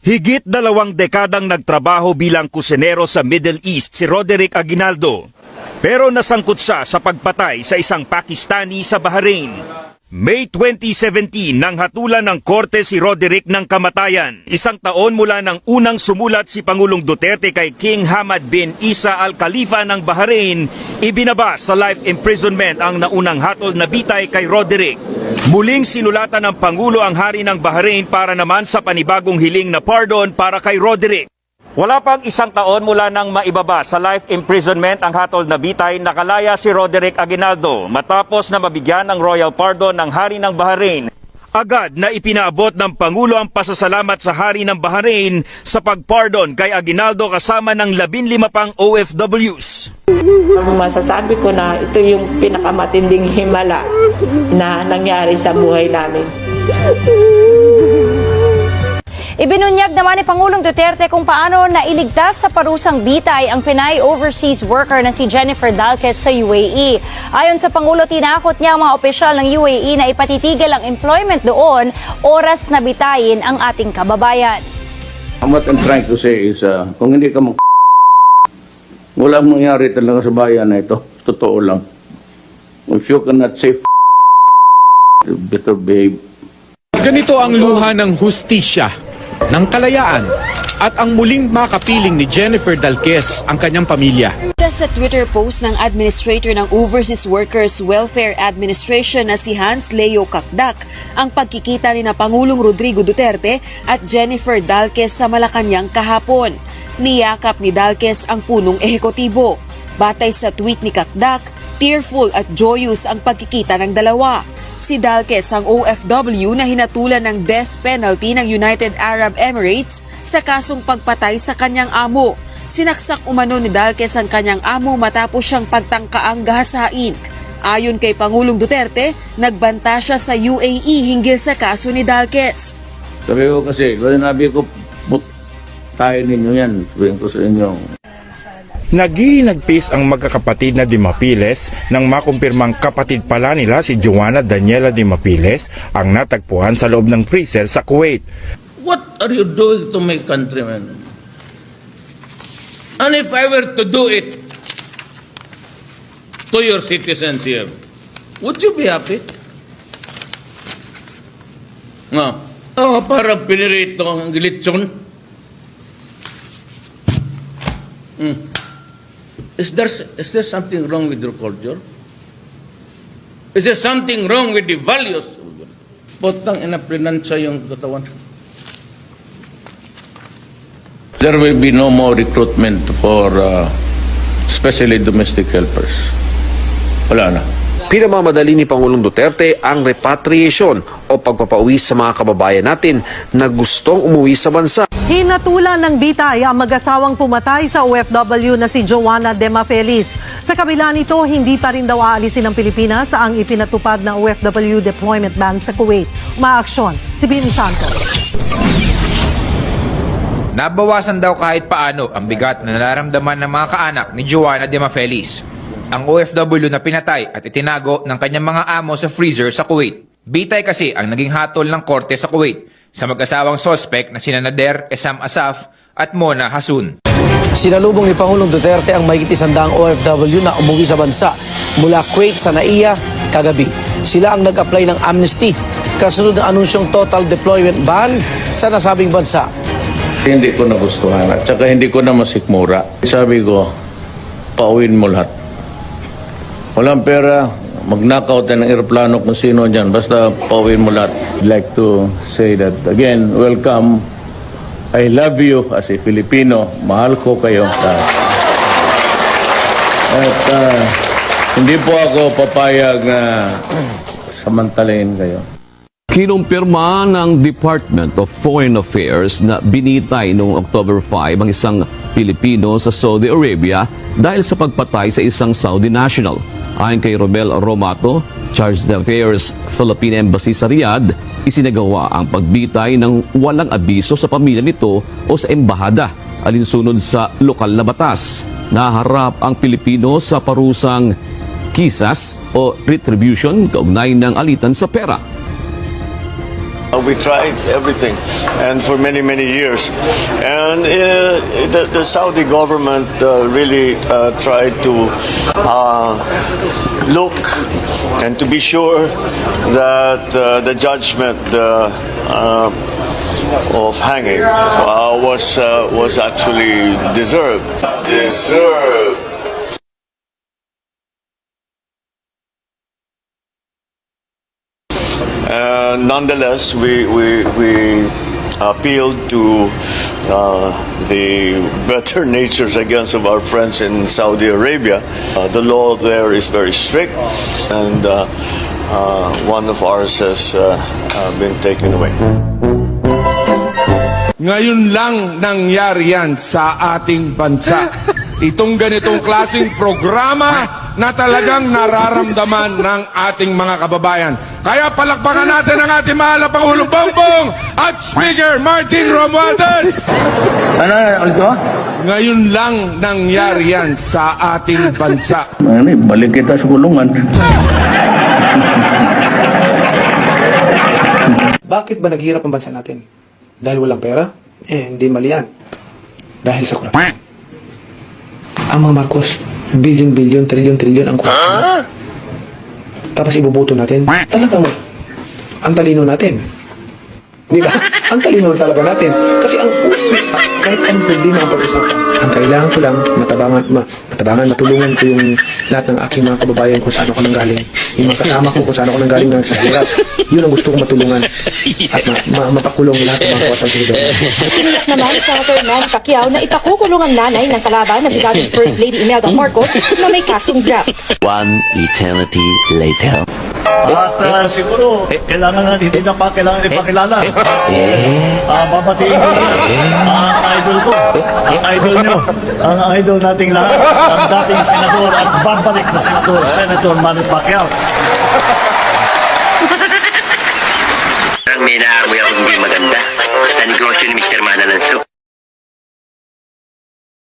Higit 2 dekadang nagtrabaho bilang kusinero sa Middle East si Roderick Aguinaldo. Pero nasangkot siya sa pagpatay sa isang Pakistani sa Bahrain. May 2017 nang hatulan ng korte si Roderick ng kamatayan. 1 taon mula nang unang sumulat si Pangulong Duterte kay King Hamad bin Isa Al Khalifa ng Bahrain, ibinaba sa life imprisonment ang naunang hatol na bitay kay Roderick. Muling sinulatan ng Pangulo ang hari ng Bahrain para naman sa panibagong hiling na pardon para kay Roderick. Wala pang 1 taon mula nang maibaba sa life imprisonment ang hatol na bitay, nakalaya si Roderick Aguinaldo matapos na mabigyan ng royal pardon ng hari ng Bahrain. Agad na ipinaabot ng Pangulo ang pasasalamat sa hari ng Bahrain sa pagpardon kay Aguinaldo kasama ng 15 pang OFWs. Masasabi ko na ito yung pinakamatinding himala na nangyari sa buhay namin. Ibinunyag naman ni Pangulong Duterte kung paano nailigtas sa parusang bitay ang Pinay overseas worker na si Jennifer Dalquez sa UAE. Ayon sa Pangulo, tinakot niya ang mga opisyal ng UAE na ipatitigil ang employment doon oras na bitayin ang ating kababayan. What I'm trying to say is, kung hindi ka wala mangyari talaga sa bayan na ito. Totoo lang. If you cannot say you better behave. Ganito ang luha ng hustisya, ng kalayaan, at ang muling makapiling ni Jennifer Dalquez ang kanyang pamilya. Sa Twitter post ng Administrator ng Overseas Workers Welfare Administration na si Hans Leo Kakdak, ang pagkikita ni na Pangulong Rodrigo Duterte at Jennifer Dalquez sa Malacanang kahapon. Niyakap ni Dalquez ang punong ehekutibo. Batay sa tweet ni Kakdak, tearful at joyous ang pagkikita ng dalawa. Si Dalquez ang OFW na hinatulan ng death penalty ng United Arab Emirates sa kasong pagpatay sa kanyang amo. Sinaksak umano ni Dalquez ang kanyang amo matapos siyang pagtangkaang gahasain. Ayon kay Pangulong Duterte, nagbanta siya sa UAE hinggil sa kaso ni Dalquez. Sabi ko kasi, sabi ko, tayo ninyo yan. Sabihin ko sa inyo. Naginagpis ang magkakapatid na Dimapiles nang makumpirmang kapatid pala nila si Joanna Daniela Dimapiles ang natagpuan sa loob ng freezer sa Kuwait. What are you doing to my countrymen? And if I were to do it to your citizens here, would you be happy? No. Oh, parang pinirito ang gilitson. Is there something wrong with your culture? Is there something wrong with the values? Potang inaprinansa yung katawan. There will be no more recruitment for especially domestic helpers. Wala na. Pinamamadali ni Pangulong Duterte ang repatriation o pagpapauwi sa mga kababayan natin na gustong umuwi sa bansa. Hinatulan ng bitay ang mag-asawang pumatay sa OFW na si Joanna Demafelis. Sa kabila nito, hindi pa rin daw aalisin ng Pilipinas ang ipinatupad na OFW deployment ban sa Kuwait. Umaaksyon si Bini Santos. Nabawasan daw kahit paano ang bigat na nararamdaman ng mga kaanak ni Joanna Demafelis, ang OFW na pinatay at itinago ng kanyang mga amo sa freezer sa Kuwait. Bitay kasi ang naging hatol ng korte sa Kuwait sa mag-asawang sospek na sina Nader Esam Asaf at Mona Hasun. Sinalubong ni Pangulong Duterte ang mahigit 100 OFW na umuwi sa bansa mula Kuwait sa Naiya kagabi. Sila ang nag-apply ng amnesty kasunod ng anunsyong total deployment ban sa nasabing bansa. Hindi ko nagustuhan at saka hindi ko na masikmura. Sabi ko, pauwin mo lahat. Walang pera, mag-knockout ng aeroplano kung sino dyan. Basta pauwin mo lahat. I'd like to say that again, welcome. I love you as a Filipino. Mahal ko kayo. At hindi po ako papayag na samantalain kayo. Kinumpirma ng Department of Foreign Affairs na binitay noong October 5 ang isang Pilipino sa Saudi Arabia dahil sa pagpatay sa isang Saudi national. Ayon kay Romel Romato, Charge d'Affaires Philippine Embassy sa Riyadh, isinagawa ang pagbitay ng walang abiso sa pamilya nito o sa embahada, alinsunod sa lokal na batas. Naharap ang Pilipino sa parusang kisas o retribution kaugnay ng alitan sa pera. We tried everything, and for many, many years. And the Saudi government really tried to look and to be sure that the judgment of hanging was actually deserved. Nonetheless, we appealed to the better natures, I guess, of our friends in Saudi Arabia. The law there is very strict, and one of ours has been taken away. Ngayon lang nangyari yan sa ating bansa. Itong ganitong klaseng programa na talagang nararamdaman ng ating mga kababayan. Kaya palakpakan natin ang ating mahal na Pangulong Bongbong at Speaker Martin Romualdez! Ngayon lang nangyari yan sa ating bansa. Balik kita sa kulungan. Bakit ba naghirap ang bansa natin? Dahil walang pera? Hindi mali yan. Dahil sa korupsyon. Ang mga Marcos, billion, trillion ang korupsyon. Tapos ibubuto natin. Talagang ang talino natin. Di ba? Ang talino talaga natin. Kasi kahit anong problema ang pag-usapan, ang kailangan ko lang matabangan, matulungan ko yung lahat ng aking mga kababayan kung saan ako nanggaling. Yung mga kasama ko kung saan ako nanggaling ng sa hirap. Yun ang gusto kong matulungan. At mapakulong lahat ng mga kawatang silidor. Tiniyak naman sa Senator Manny Pacquiao na ipakukulong ang nanay ng kalaban na si dating First Lady Imelda Marcos na may kasong graft. One eternity later. At siguro, kailangan natin ipakilala. Babatiin ko ang idol ko, ang idol nyo, ang idol nating lahat, ang dating senador at babalik na senador, Senator Manny Pacquiao. Ang may naamoy ako hindi maganda sa negosyo ni Mr. Manalanso.